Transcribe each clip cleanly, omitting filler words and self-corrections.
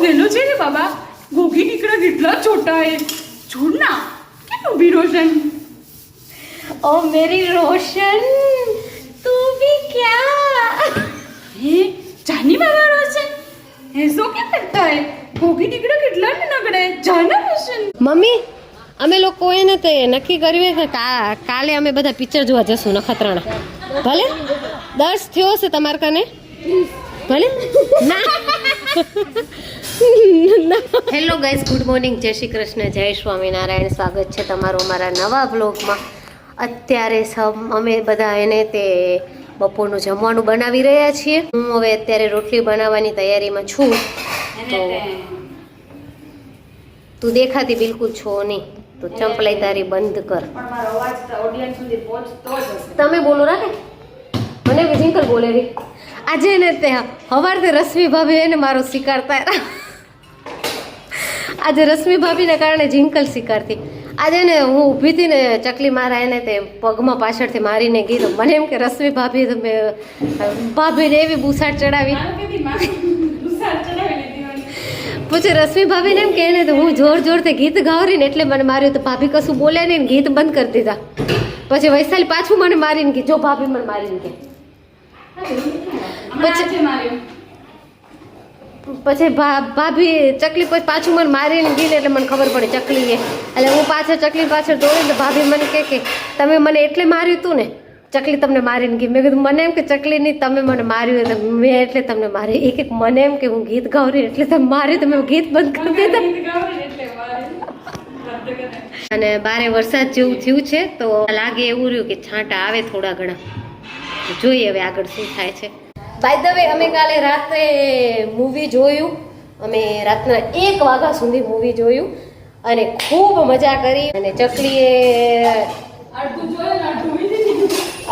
गेलो छे रे बाबा गोगी नीकड़ा कितना छोटा है छोड़ ना કેટલું બી રોશન ओ मेरी रोशन तू भी क्या हे जानी बाबा रोशन ऐसो क्या करता है गोगी नीकड़ा कितना नगड़े जाना रोशन મમ્મી અમે લોકોએ ને તે નક્કી કર્યું કે કાલે અમે બધા પિક્ચર જોવા જશું નખત્રાણા ભલે દર્શ થયો છે તમારે કને ભલે ના હેલો ગાઈઝ ગુડ મોર્નિંગ જય શ્રી કૃષ્ણ જય સ્વામિનારાયણ સ્વાગત છે તમારું અમારા નવા બ્લોગમાં અત્યારે અમે બધા એને તે બપોરનું જમવાનું બનાવી રહ્યા છીએ હું હવે અત્યારે રોટલી બનાવવાની તૈયારીમાં છું તો તું દેખાતી બિલકુલ છો નહીં તો ચંપલાઈ તારી બંધ કર પણ મારો અવાજ તો ઓડિયન્સ સુધી પહોંચતો જ હશે તમે બોલો રાખે મને જીંકલ બોલે રી આજે ને તે હવારથી રશ્મિ ભાભી એને મારો શિકારતા આજે રશ્મિ ભાભીને કારણે જીંકલ શિકારતી આજે ને હું ઊભી હતી ને ચકલી મારા એને તે પગમાં પાછળથી મારીને ગઈ તો મને એમ કે રશ્મિ ભાભી તમે ભાભીને એવી બુસાટ ચડાવી પછી રશ્મિ ભાભીને એમ કે એને તો હું જોર જોરથી ગીત ગાવરી ને એટલે મને માર્યું તો ભાભી કશું બોલે નહીં ગીત બંધ કરી દીધા પછી વૈશાલી પાછું મને મારીને કે જો ભાભી મને મારીને કે પછી ભાભી ચકલી પછી પાછું મને મારીને ગઈ ને એટલે મને ખબર પડે ચકલીએ એટલે હું પાછળ ચકલી પાછળ દોડી તો ભાભી મને કે તમે મને એટલે માર્યું હતું ને ચકલી તમને મારીને ગઈ મેં કીધું મને એમ કે ચકલી નહીં તમે મને માર્યું એટલે મેં એટલે તમને મારી એક મને એમ કે હું ગીત ગાવરી એટલે તમે માર્યું તમે ગીત બંધ કરી દીધા અને બારે વરસાદ જેવું થયું છે તો લાગે એવું રહ્યું કે છાંટા આવે થોડા ઘણા જોઈએ હવે આગળ શું થાય છે બાય ધ વે અમે કાલે રાત્રે મૂવી જોયું અમે રાતના 1 વાગ્યા સુધી મૂવી જોયું અને ખૂબ મજા કરી અને ચકલીએ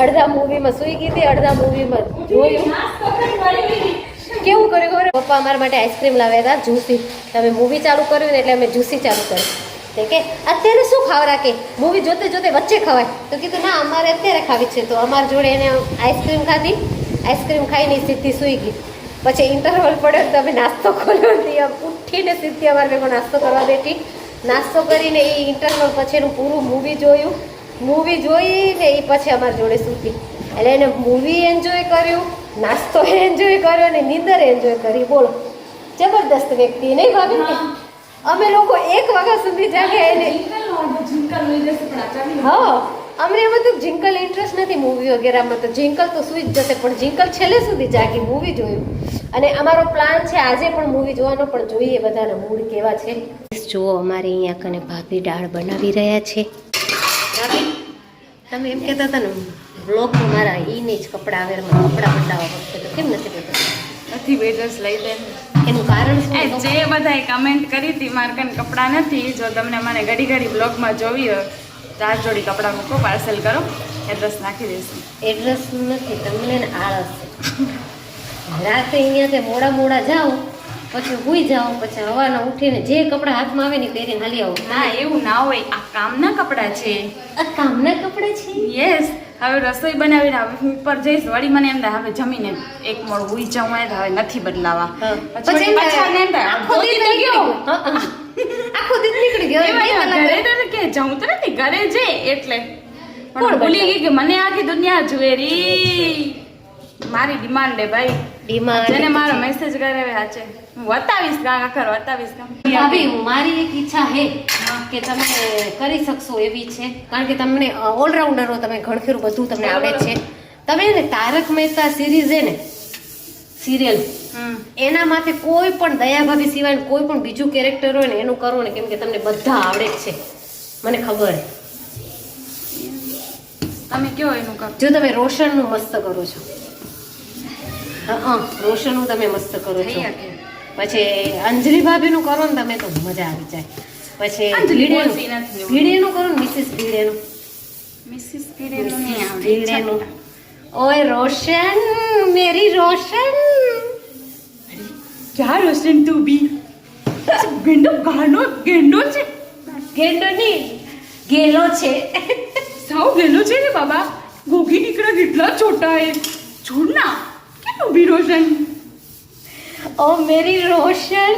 અડધા મૂવીમાં સૂઈ ગઈ હતી અડધા મૂવીમાં જોયું કેવું કર્યું ખબર પપ્પા અમારા માટે આઈસ્ક્રીમ લાવ્યા હતા જ્યુસી તમે મૂવી ચાલુ કર્યું ને એટલે અમે જ્યુસી ચાલુ કરી કે અત્યારે શું ખાવા રાખે મૂવી જોતે જોતે વચ્ચે ખવાય તો કીધું ના અમારે અત્યારે ખાવી છે તો અમારા જોડે એને આઈસ્ક્રીમ ખાધી આઈસ્ક્રીમ ખાઈને સીધી સૂઈ ગઈ પછી ઇન્ટરવલ પડ્યો તો અમે નાસ્તો ખોલ્યો ઉઠીને સીધી અમારે ભેગો નાસ્તો કરવા બેઠી નાસ્તો કરીને એ ઇન્ટરવલ પછીનું પૂરું મૂવી જોયું મૂવી જોઈને એ પછી અમારી જોડે સૂતી એટલે એને મૂવી એન્જોય કર્યું નાસ્તો એન્જોય કર્યો અને નીંદર એન્જોય કરી બોલો જબરદસ્ત વ્યક્તિ નહીં ભાભી અમે લોકો 1 વાગ્યા સુધી જાગ્યા એને હા અમને એમાં તો જિંકલ ઇન્ટરેસ્ટ નથી મૂવી વગેરેમાં તો જિંકલ તો સુઈ જ જશે પણ જિંકલ છેલ્લે સુધી જાગી મૂવી જોયું અને અમારો પ્લાન છે આજે પણ મૂવી જોવાનો પણ જોઈએ બધાના મૂડ કેવા છે જુઓ અમારે અહીંયા કને ભાભી દાળ બનાવી રહ્યા છે ભાભી તમે એમ કહેતા હતા ને બ્લોગમાં મારા ઈને જ કપડાં આવે કપડાં બદલાવા વખતે તો કેમ નથી કહેતા નથી બે ડ્રેસ લઈ દે એનું કારણ શું જે બધાએ કમેન્ટ કરી હતી મારે કન કપડાં નથી જો તમને મને ઘડી ઘડી બ્લોગમાં જોવી હોય 4 જોડી કપડાં મૂકો પાર્સલ કરો એડ્રેસ નાખી દઈશું એડ્રેસ નથી તમને ને આળસ રાતે અહીંયાથી મોડા જાઓ પછી હુઈ જાઓ પછી હવાના ઉઠીને જે કપડાં હાથમાં આવે ને પહેરીને હાલી આવો ના એવું ના હોય આ કામના કપડાં છે આ કામના કપડાં છે યસ હવે રસોઈ બનાવીને હવે હું ઉપર જઈશ વળી મને એમ થાય હવે જમીને એક મોડ હુઈ જાઉં હોય હવે નથી બદલાવા પછી પાછા એમ થાય આખો દિવસ નીકળી ગયો ઘરે તો કે જાઉં તો નથી ઘરે જે એટલે પણ ભૂલી ગઈ કે મને આખી દુનિયા જુએ રી મારી ડિમાન્ડ હે ભાઈ ડિમાન્ડ જેને મારો મેસેજ કરે સાચે હું બતાવીશ આખર બતાવીશ ભાભી મારી એક ઈચ્છા હે કે તમે કરી શકશો એવી છે કારણ કે તમને ઓલરાઉન્ડર હો તમે ઘણખરું બધું તમને આવડે છે તમે ને તારક મહેતા સિરીઝ હે ને સિરિયલ એના માથે કોઈ પણ દયા ભાભી સિવાય કોઈ પણ બીજું કેરેક્ટર હોય ને એનું કરો ને કેમ કે તમને બધા આવડે જ છે મને ખબર હે તમે કયો એનું કરો જો તમે રોશનનું મસ્ત કરો છો રોશનનું તમે મસ્ત કરો છો પછી અંજલિ ભાભીનું કરો ને તમે તો મજા આવી જાય પછી ભીડેનું કરો ને મિસિસ ભીડેનું ઓય રોશન મેરી રોશન ક્યાં રોશન તું બી ગેંડો છે ગેંડો નહીં ગેલો છે સાવ ગેલો છે ને બાબા गोगी निकड़ा कितना छोटा है छोड़ना क्या बी रोशन ओ मेरी रोशन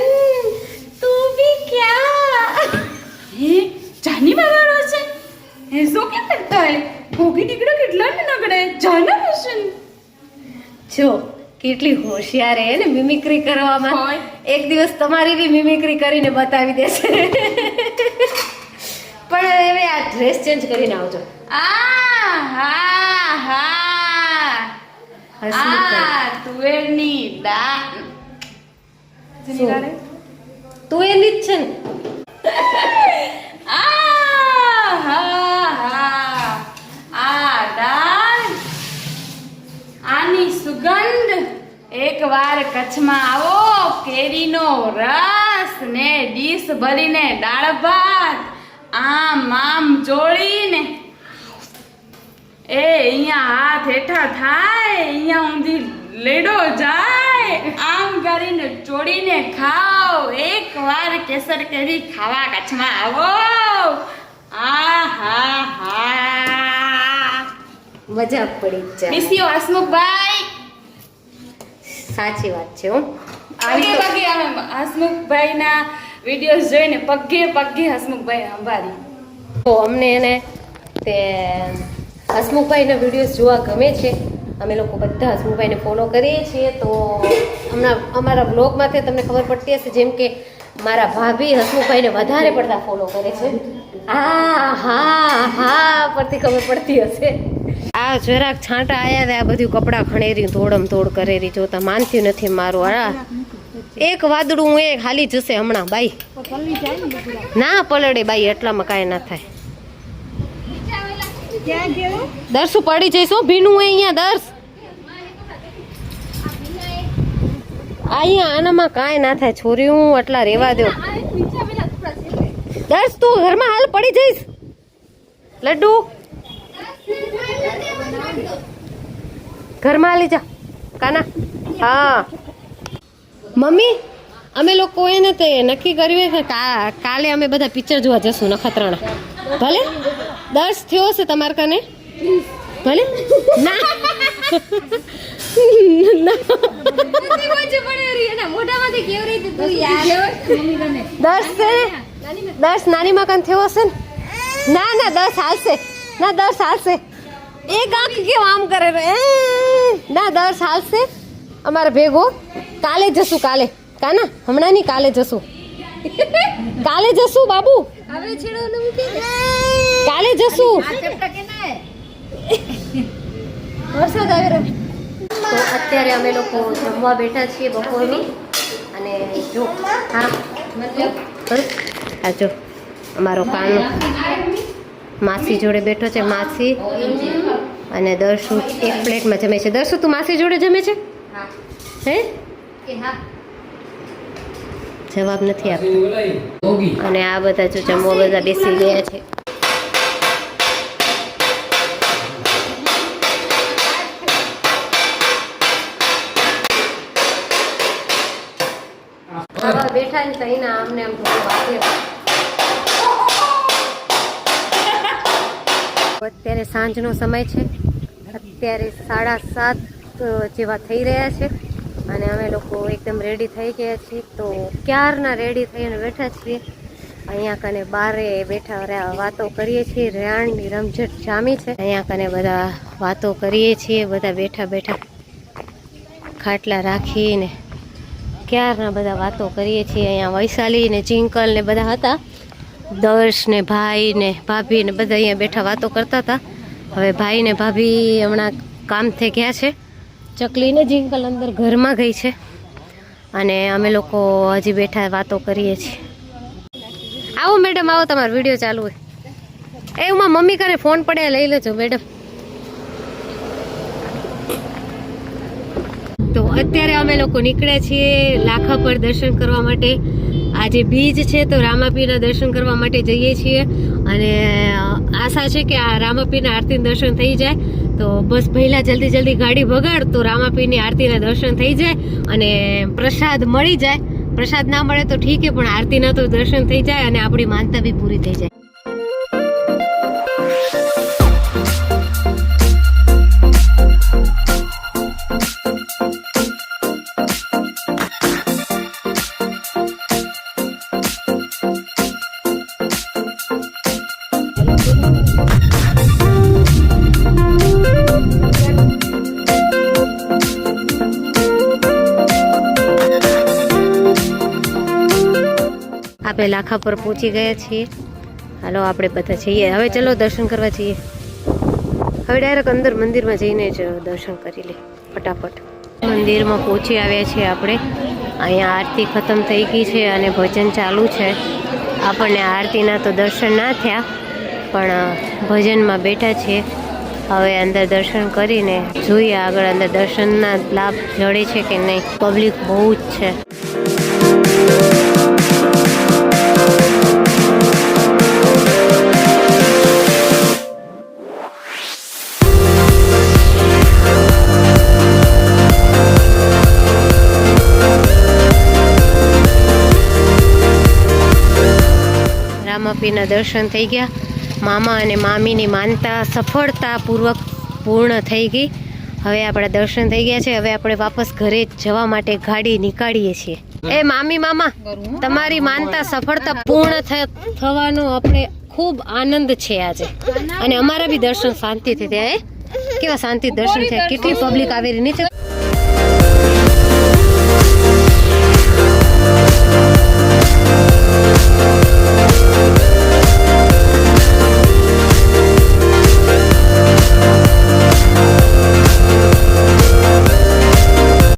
હે જાની વાળો છે એસો કે કરતા હે ભોગી દીકરો કેટલા ને નગડે જાના હશે જો કેટલી હોશિયાર હે ને મિમિક્રી કરવામાં હોય. એક દિવસ તમારી બી મિમિક્રી કરીને બતાવી દેશે પણ હવે આ ડ્રેસ ચેન્જ કરીને આવજો આ હા હા હસમુખભાઈ. આ તુવેરની દાળ જેની શું? ગાળે? તું એની જ છે ને આ હા હા આ દાળ આની સુગંધ એકવાર કચ્છમાં આવો કેરીનો રસ ને ડીશ ભરીને દાળ ભાત આમ જોડીને એ અહીંયા હાથ હેઠા થાય અહીંયા ઊંધી લેડો જાય આમ કરીને ચોડીને ખાઓ એકવાર કેસર કેરી ખાવા કચ્છમાં આવો આ હા હા મજા પડી જ જાય. મિસ યુ હસમુખભાઈ સાચી વાત છે હો પગે પગે અમે હસમુખભાઈના વિડીયોઝ જોઈને પગે પગે હસમુખભાઈ અંબારી તો અમને એને તે હસમુખભાઈના વિડીયોઝ જોવા ગમે છે. અમે લોકો બધા હસમુખભાઈને ફોલો કરીએ છીએ. તો હમણાં અમારા બ્લોગમાંથી તમને ખબર પડતી હશે જેમ કે મારા ભાભી હસમુખભાઈને વધારે પડતા ફોલો કરે છે. હા હા હા પરથી ખબર પડતી હશે. આ જરાક છાંટા આયા ને આ બધું કપડાં ખણેરી તોડમ તોડ કરેરી જોતા માનતી નથી મારું. આ એક વાદળું એ હાલી જશે હમણાં બાઈ ના પલળે બાઈ એટલામાં કાંઈ ના થાય. દર્શુ પડી જઈશ હો ભીનું હોય અહીંયા દર્શ અહીંયા આનામાં કાંઈ ના થાય છોરી હું એટલા રેવા દો. દર્શ તું ઘરમાં હાલ પડી જઈશ લડ્ડુ ઘરમાં હાલી જા કાના. હા મમ્મી અમે લોકો એને તે નક્કી કર્યું છે કાલે અમે બધા પિક્ચર જોવા જશું નખત્રાણા. ભલે દર્શ થયો છે તમારે કને ભલે ના દર્શ નાની માં કને થયો હશે ને ના ના દર્શ હાલશે ના દર્શ હાલશે એક આંખ કેમ આમ કરે ના દર્શ હાલશે અમારે ભેગો કાલે જશું કાલે કાના હમણાં નહીં કાલે જશું કાલે જશું બાબુ કાલે જશું વરસાદ આવી રહ્યો. તો અત્યારે અમે લોકો જમવા બેઠા છીએ બપોરનું અને જો હા આ જો અમારો કાનો માસી જોડે બેઠો છે. માસી અને દર્શુ એક પ્લેટમાં જમે છે. દર્શુ તું માસી જોડે જમે છે હે જવાબ નથી આપતો. અને આ બધા જો જમવા બધા બેસી ગયા છે. બેઠા ને તઈ ના આમને આમ થોડું વાગે. અત્યારે સાંજનો સમય છે. અત્યારે 7:30 જેવા થઈ રહ્યા છે અને અમે લોકો એકદમ રેડી થઈ ગયા છીએ. તો ક્યારના રેડી થઈને બેઠા છીએ અહીંયા કને બારે બેઠા વાતો કરીએ છીએ. રેહાણની રમઝટ જામી છે અહીંયા કને બધા વાતો કરીએ છીએ. બધા બેઠા બેઠા ખાટલા રાખીને ક્યારના બધા વાતો કરીએ છીએ. અહીંયા વૈશાલી ને ચિંકલ ને બધા હતા. દર્શ ને ભાઈ ને ભાભી ને બધા અહીંયા બેઠા વાતો કરતા હતા. હવે ભાઈ ને ભાભી હમણાં કામથી ગયા છે. ચકલી ને ચિંકલ અંદર ઘરમાં ગઈ છે અને અમે લોકો હજી બેઠા વાતો કરીએ છીએ. આવો મેડમ આવો તમારો વિડીયો ચાલુ હોય એમાં મમ્મી કરે ફોન પડે લઈ લેજો મેડમ. તો અત્યારે અમે લોકો નીકળ્યા છીએ લાખા પર દર્શન કરવા માટે. આજે બીજ છે તો રામાપીરના દર્શન કરવા માટે જઈએ છીએ અને આશા છે કે આ રામાપીરના આરતીના દર્શન થઈ જાય. તો બસ પહેલાં જલ્દી ગાડી ભગાડ તો રામાપીરની આરતીના દર્શન થઈ જાય અને પ્રસાદ મળી જાય. પ્રસાદ ના મળે તો ઠીક છે પણ આરતીના તો દર્શન થઈ જાય અને આપણી માનતા બી પૂરી થઈ જાય. આપણે લાખા પર પહોંચી ગયા છીએ. હાલો આપણે બધા જઈએ હવે. ચલો દર્શન કરવા જઈએ. હવે ડાયરેક્ટ અંદર મંદિરમાં જઈને જ દર્શન કરી લે ફટાફટ. મંદિરમાં પહોંચી આવ્યા છીએ આપણે. અહીંયા આરતી ખતમ થઈ ગઈ છે અને ભજન ચાલુ છે. આપણને આરતીના તો દર્શન ના થયા પણ ભજનમાં બેઠા છીએ. હવે અંદર દર્શન કરીને જોઈએ આગળ અંદર દર્શનના લાભ જડે છે કે નહીં. પબ્લિક બહુ જ છે. રામાપીરના દર્શન થઈ ગયા. મામા અને મામીની માનતા સફળતાપૂર્વક પૂર્ણ થઈ ગઈ. હવે આપણા દર્શન થઈ ગયા છે. હવે આપણે વાપસ ઘરે જવા માટે ગાડી નીકાળીએ છીએ. એ મામી મામા તમારી માનતા સફળતા પૂર્ણ થવાનો આપણે ખૂબ આનંદ છે આજે. અને અમારા બી દર્શન શાંતિથી થયા. કેવા શાંતિ દર્શન થયા. કેટલી પબ્લિક આવેલી નીચે.